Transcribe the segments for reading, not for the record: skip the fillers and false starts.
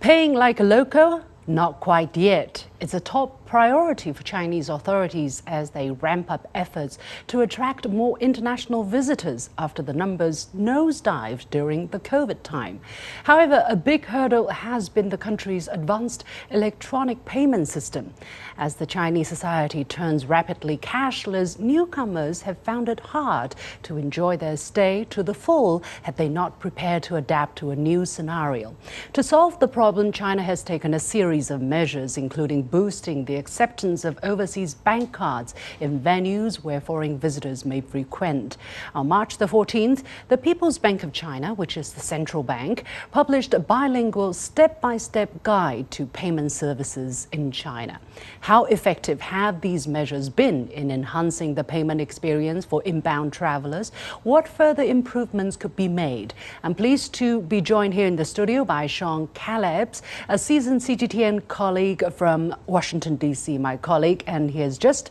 Paying like a local? Not quite yet. It's a top priority for Chinese authorities as they ramp up efforts to attract more international visitors after the numbers nosedived during the COVID time. However, a big hurdle has been the country's advanced electronic payment system. As the Chinese society turns rapidly cashless, newcomers have found it hard to enjoy their stay to the full had they not prepared to adapt to a new scenario. To solve the problem, China has taken a series of measures, including boosting the acceptance of overseas bank cards in venues where foreign visitors may frequent. On March the 14th, the People's Bank of China, which is the central bank, published a bilingual step-by-step guide to payment services in China. How effective have these measures been in enhancing the payment experience for inbound travelers? What further improvements could be made? I'm pleased to be joined here in the studio by Sean Calebs, a seasoned CGTN colleague from Washington, D.C., my colleague, and he has just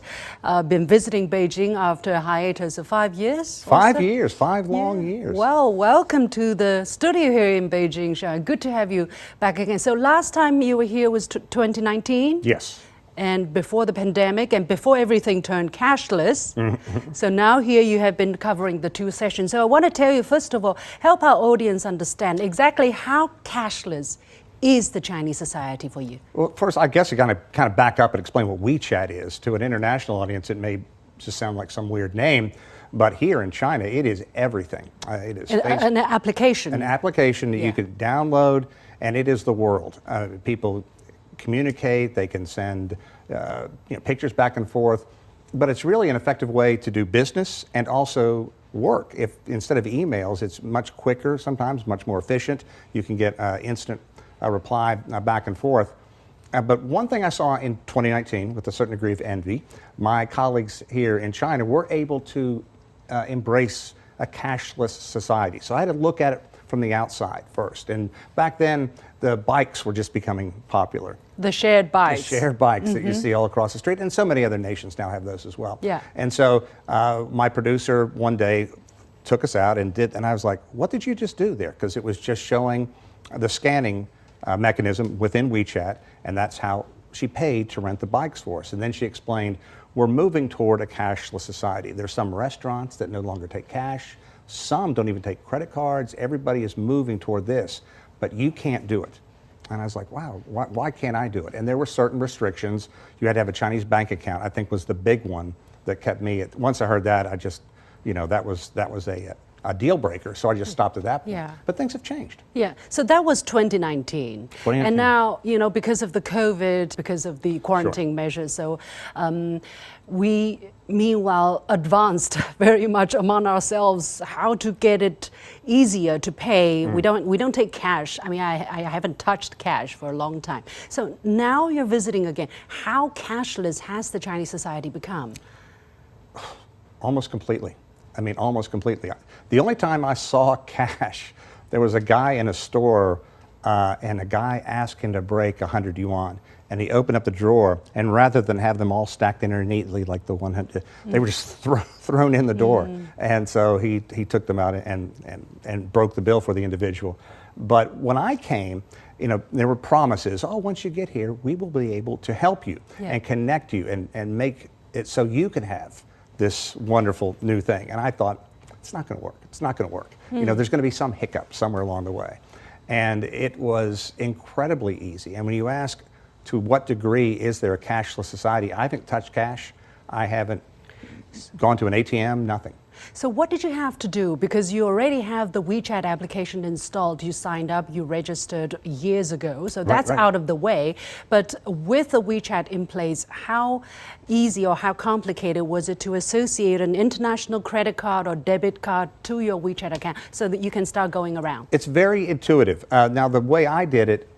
been visiting Beijing after a hiatus of 5 years. 5 years, five long years. Well, welcome to the studio here in Beijing, Sean. Good to have you back again. So last time you were here was 2019? Yes. And before the pandemic and before everything turned cashless. So now here you have been covering the two sessions. So I want to tell you, first of all, help our audience understand exactly how cashless is the Chinese society for you? Well, first, I guess you kind of back up and explain what WeChat is. To an international audience, it may just sound like some weird name, but here in China, it is everything. It is an application. An application that you can download, and it is the world. People communicate, they can send pictures back and forth, but it's really an effective way to do business and also work. If instead of emails, it's much quicker, sometimes much more efficient. You can get instant reply back and forth. But one thing I saw in 2019 with a certain degree of envy, my colleagues here in China were able to embrace a cashless society. So I had to look at it from the outside first. And back then, the bikes were just becoming popular. The shared bikes. The shared bikes that you see all across the street. And so many other nations now have those as well. Yeah. And so my producer one day took us out and I was like, what did you just do there? Because it was just showing the scanning mechanism within WeChat, and that's how she paid to rent the bikes for us. And then she explained, we're moving toward a cashless society. There's some restaurants that no longer take cash. Some don't even take credit cards. Everybody is moving toward this, but you can't do it. And I was like, wow, why can't I do it? And there were certain restrictions. You had to have a Chinese bank account, I think was the big one that kept me. Once I heard that, I just, that was a deal breaker. So I just stopped at that point. Yeah. But things have changed. Yeah. So that was 2019. And now, because of the COVID, because of the quarantine measures, so we meanwhile advanced very much among ourselves how to get it easier to pay. We don't take cash. I mean, I haven't touched cash for a long time. So now you're visiting again. How cashless has the Chinese society become? Almost completely. I mean, almost completely. The only time I saw cash, there was a guy in a store and a guy asked him to break 100 yuan. And he opened up the drawer, and rather than have them all stacked in there neatly like the 100, they were just thrown in the door. And so he took them out and broke the bill for the individual. But when I came, there were promises, once you get here, we will be able to help you and connect you and make it so you can have this wonderful new thing. And I thought, it's not going to work. It's not going to work. There's going to be some hiccup somewhere along the way. And it was incredibly easy. And when you ask, to what degree is there a cashless society? I haven't touched cash. I haven't gone to an ATM, nothing. So what did you have to do? Because you already have the WeChat application installed. You signed up, you registered years ago. So that's out of the way. But with the WeChat in place, how easy or how complicated was it to associate an international credit card or debit card to your WeChat account so that you can start going around? It's very intuitive. Now, the way I did it,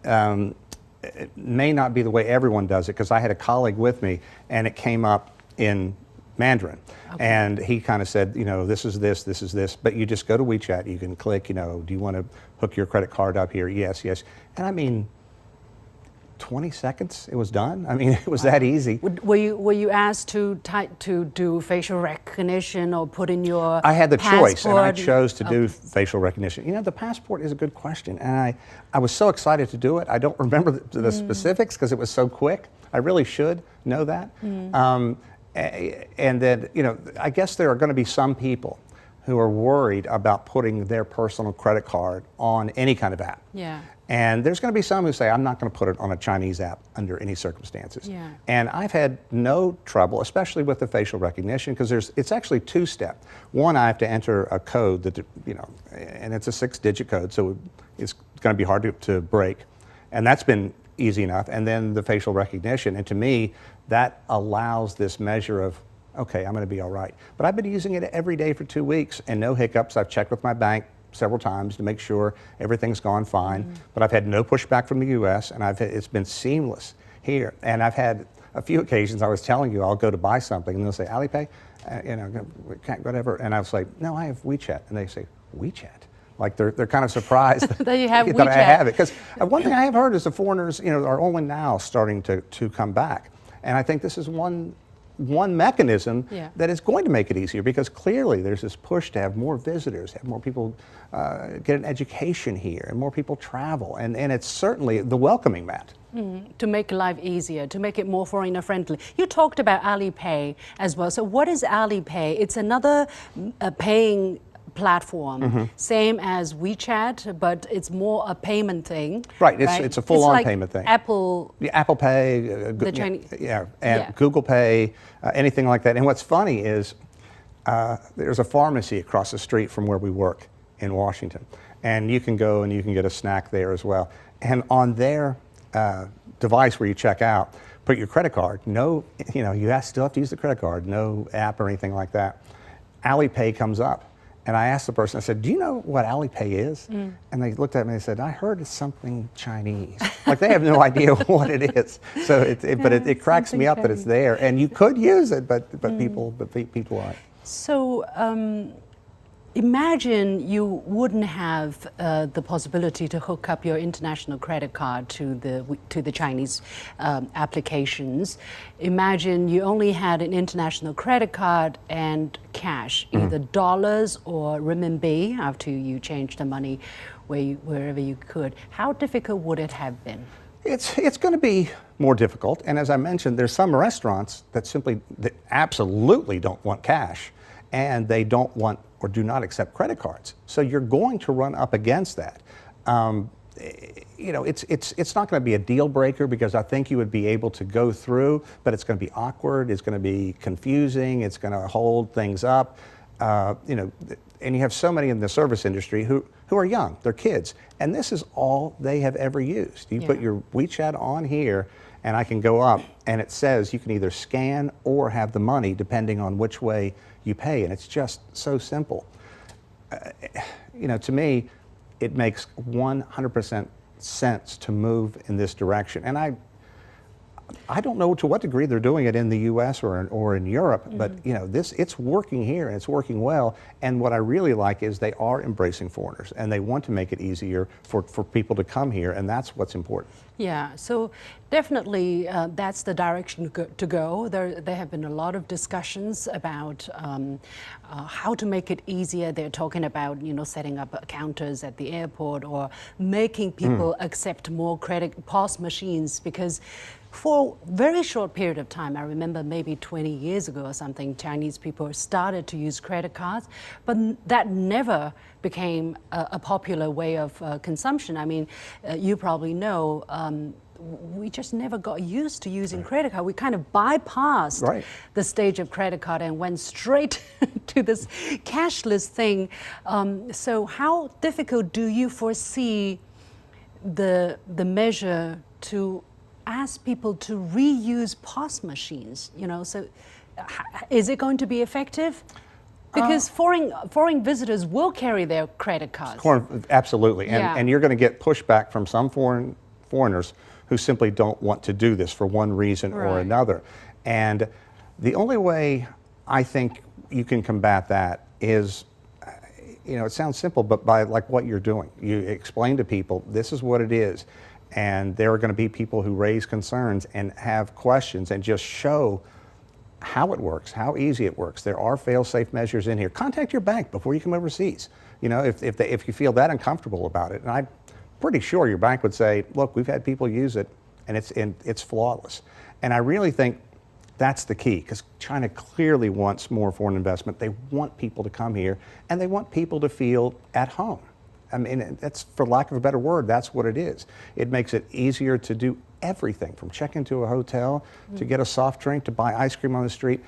it may not be the way everyone does it, because I had a colleague with me and it came up in Mandarin. And he kind of said, this is this, but you just go to WeChat, you can click, do you want to hook your credit card up here? Yes. And I mean, 20 seconds, it was done. I mean, it was that easy. Were you asked to do facial recognition or put in your I had the choice, and I passport? chose to do facial recognition. You know, the passport is a good question, and I was so excited to do it. I don't remember the specifics because it was so quick. I really should know that. And then, you know, I guess there are going to be some people who are worried about putting their personal credit card on any kind of app. Yeah. And there's going to be some who say, I'm not going to put it on a Chinese app under any circumstances. Yeah. And I've had no trouble, especially with the facial recognition, because it's actually two-step. One, I have to enter a code that, you know, and it's a 6-digit code, so it's going to be hard to break. And that's been easy enough. And then the facial recognition. And to me, that allows this measure of, okay, I'm going to be all right. But I've been using it every day for 2 weeks and no hiccups. I've checked with my bank several times to make sure everything's gone fine. But I've had no pushback from the U.S. and it's been seamless here. And I've had a few occasions, I was telling you, I'll go to buy something and they'll say, Alipay, you know, whatever. And I was like, no, I have WeChat. And they say, WeChat? Like they're kind of surprised that you have that WeChat. I have it. Because one thing I have heard is the foreigners, you know, are only now starting to come back. And I think this is one mechanism that is going to make it easier, because clearly there's this push to have more visitors, have more people get an education here, and more people travel. And it's certainly the welcoming mat. To make life easier, to make it more foreigner friendly. You talked about Alipay as well. So what is Alipay? It's another paying platform, same as WeChat, but it's more a payment thing. Right, it's a full-on like payment thing. Apple, Apple Pay, the Chinese, and Google Pay, anything like that. And what's funny is there's a pharmacy across the street from where we work in Washington, and you can go and you can get a snack there as well. And on their device where you check out, put your credit card. No, you know, you still have to use the credit card. No app or anything like that. Alipay comes up. And I asked the person, I said, do you know what Alipay is? And they looked at me and said, I heard it's something Chinese. Like they have no idea what it is. So it cracks me up that it's there. And you could use it, but people aren't. So imagine you wouldn't have the possibility to hook up your international credit card to the Chinese applications. Imagine you only had an international credit card and cash, either dollars or renminbi, after you changed the money wherever you could. How difficult would it have been? It's going to be more difficult. And as I mentioned, there's some restaurants that absolutely don't want cash, and they don't want or do not accept credit cards. So you're going to run up against that. You know, it's not going to be a deal breaker, because I think you would be able to go through, but it's going to be awkward, it's going to be confusing, it's going to hold things up. You know, and you have so many in the service industry who are young, they're kids, and this is all they have ever used. You put your WeChat on here, and I can go up, and it says you can either scan or have the money depending on which way you pay, and it's just so simple. You know, to me, it makes 100% sense to move in this direction. And I don't know to what degree they're doing it in the U.S. or in Europe, but you know, it's working here and it's working well. And what I really like is they are embracing foreigners, and they want to make it easier for people to come here, and that's what's important. Yeah, so definitely that's the direction to go. There have been a lot of discussions about how to make it easier. They're talking about, you know, setting up counters at the airport, or making people accept more POS machines, because for a very short period of time, I remember maybe 20 years ago or something, Chinese people started to use credit cards, but that never became a popular way of consumption. I mean, you probably know, we just never got used to using credit card. We kind of bypassed the stage of credit card and went straight to this cashless thing. So how difficult do you foresee the measure to ask people to reuse POS machines? You know, so is it going to be effective? Because foreign visitors will carry their credit cards. Absolutely, and you're going to get pushback from some foreigners who simply don't want to do this for one reason or another. And the only way I think you can combat that is, you know, it sounds simple, but by like what you're doing. You explain to people, this is what it is. And there are going to be people who raise concerns and have questions and just show how it works, how easy it works. There are fail-safe measures in here. Contact your bank before you come overseas. You know, if you feel that uncomfortable about it. And I'm pretty sure your bank would say, look, we've had people use it and it's flawless. And I really think that's the key, because China clearly wants more foreign investment. They want people to come here, and they want people to feel at home. I mean, that's, for lack of a better word, that's what it is. It makes it easier to do everything, from check into a hotel, to get a soft drink, to buy ice cream on the street.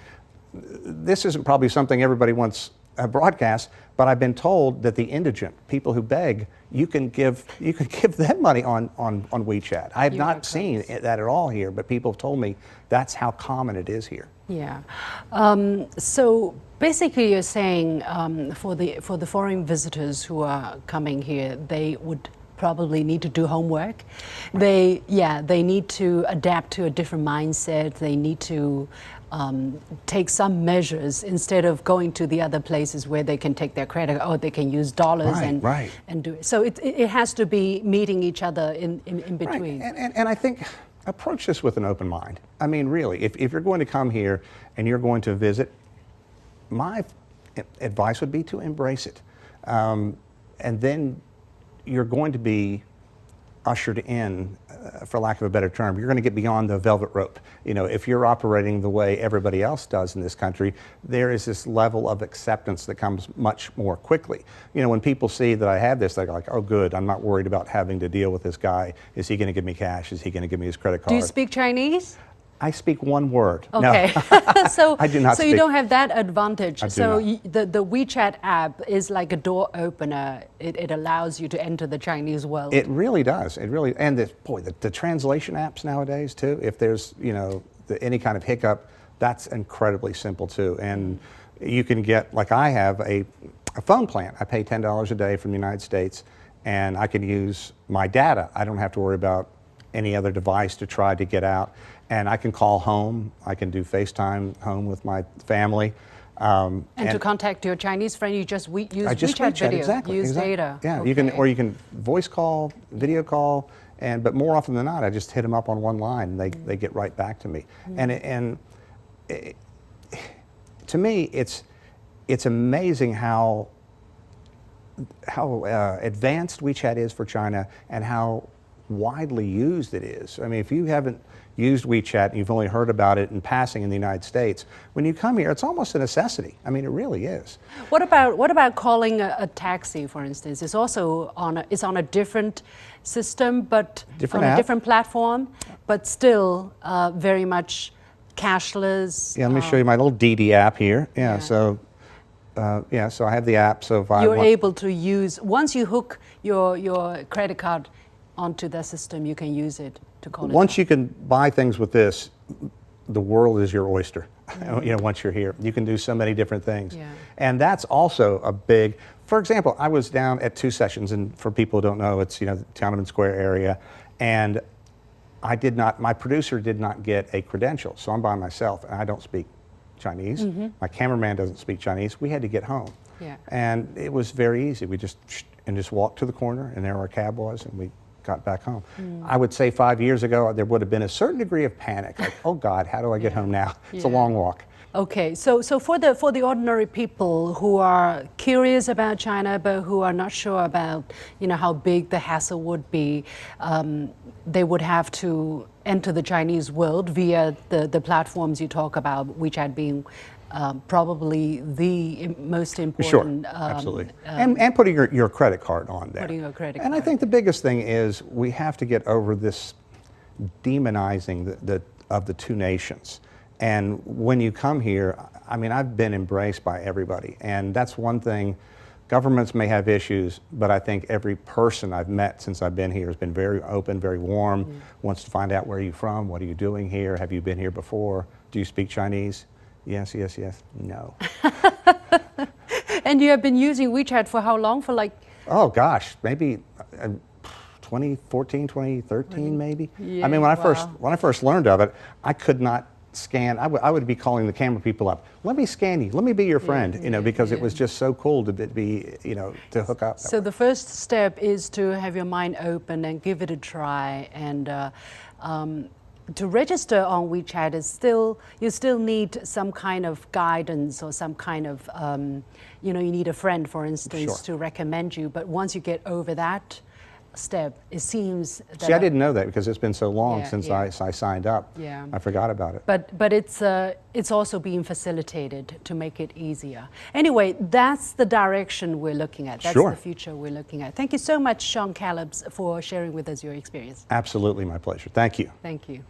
This isn't probably something everybody wants broadcast, but I've been told that the indigent, people who beg, you can give them money on WeChat. I have not seen that at all here, but people have told me that's how common it is here. Yeah. So basically, you're saying for the foreign visitors who are coming here, they would probably need to do homework. They need to adapt to a different mindset. They need to take some measures instead of going to the other places where they can take their credit, or they can use dollars and do it. So it has to be meeting each other in between. Right. And I think approach this with an open mind. I mean, really, if you're going to come here and you're going to visit, my advice would be to embrace it. And then you're going to be ushered in, for lack of a better term. You're going to get beyond the velvet rope. You know, if you're operating the way everybody else does in this country, there is this level of acceptance that comes much more quickly. You know, when people see that I have this, they're like, oh good, I'm not worried about having to deal with this guy. Is he going to give me cash? Is he going to give me his credit card? Do you speak Chinese? I speak one word. Okay. No. So I do not speak. You don't have that advantage. I do so not. The WeChat app is like a door opener. It allows you to enter the Chinese world. It really does. It really, and the translation apps nowadays too. If there's any kind of hiccup, that's incredibly simple too. And you can get, like I have, a phone plan. I pay $10 a day from the United States, and I can use my data. I don't have to worry about any other device to try to get out. And I can call home. I can do FaceTime home with my family. And to contact your Chinese friend, you just use WeChat video. Exactly. Use data. Yeah, okay. you can voice call, video call, but more often than not, I just hit them up on one line, and they get right back to me. To me, it's amazing how advanced WeChat is for China and how widely used it is. I mean, if you haven't used WeChat and you've only heard about it in passing in the United States, when you come here, it's almost a necessity. I mean, it really is. What about calling a taxi, for instance? It's also on a different system, but different on app. A different platform, but still very much cashless. Yeah, let me show you my little DD app here. Yeah. So I have the app. So if you're able to use, once you hook your credit card onto the system, you can use it to call it. Once you can buy things with this, the world is your oyster. You know, once you're here, you can do so many different things. Yeah. And that's also a big, for example, I was down at 2 Sessions, and for people who don't know, it's, the Tiananmen Square area, and my producer did not get a credential, so I'm by myself, and I don't speak Chinese. My cameraman doesn't speak Chinese. We had to get home. Yeah. And it was very easy. We just walked to the corner, and there our cab was, and we got back home. I would say 5 years ago, there would have been a certain degree of panic, like, oh God, how do I get home now? It's a long walk. Okay, so for the ordinary people who are curious about China but who are not sure about how big the hassle would be, they would have to enter the Chinese world via the platforms you talk about, WeChat being probably the most important. Sure, absolutely. And putting your credit card on there. Putting your credit and card. I think the biggest thing is we have to get over this demonizing of the two nations. And when you come here, I mean, I've been embraced by everybody. And that's one thing. Governments may have issues, but I think every person I've met since I've been here has been very open, very warm, wants to find out where you're from, what are you doing here, have you been here before, do you speak Chinese? Yes, yes, yes, no. And you have been using WeChat for how long? For like? Oh gosh, maybe 2014, 2013 maybe. Yeah, I mean, when I first learned of it, I could not scan. I would be calling the camera people up. Let me scan you. Let me be your friend. You know, because it was just so cool to be, you know, to hook up. So the first step is to have your mind open and give it a try. And to register on WeChat you still need some kind of guidance or some kind of, you know, you need a friend, for instance, to recommend you. But once you get over that step, it seems that... See, I didn't know that because it's been so long since I signed up. Yeah. I forgot about it. But it's also being facilitated to make it easier. Anyway, that's the direction we're looking at. That's the future we're looking at. Thank you so much, Sean Calebs, for sharing with us your experience. Absolutely, my pleasure. Thank you. Thank you.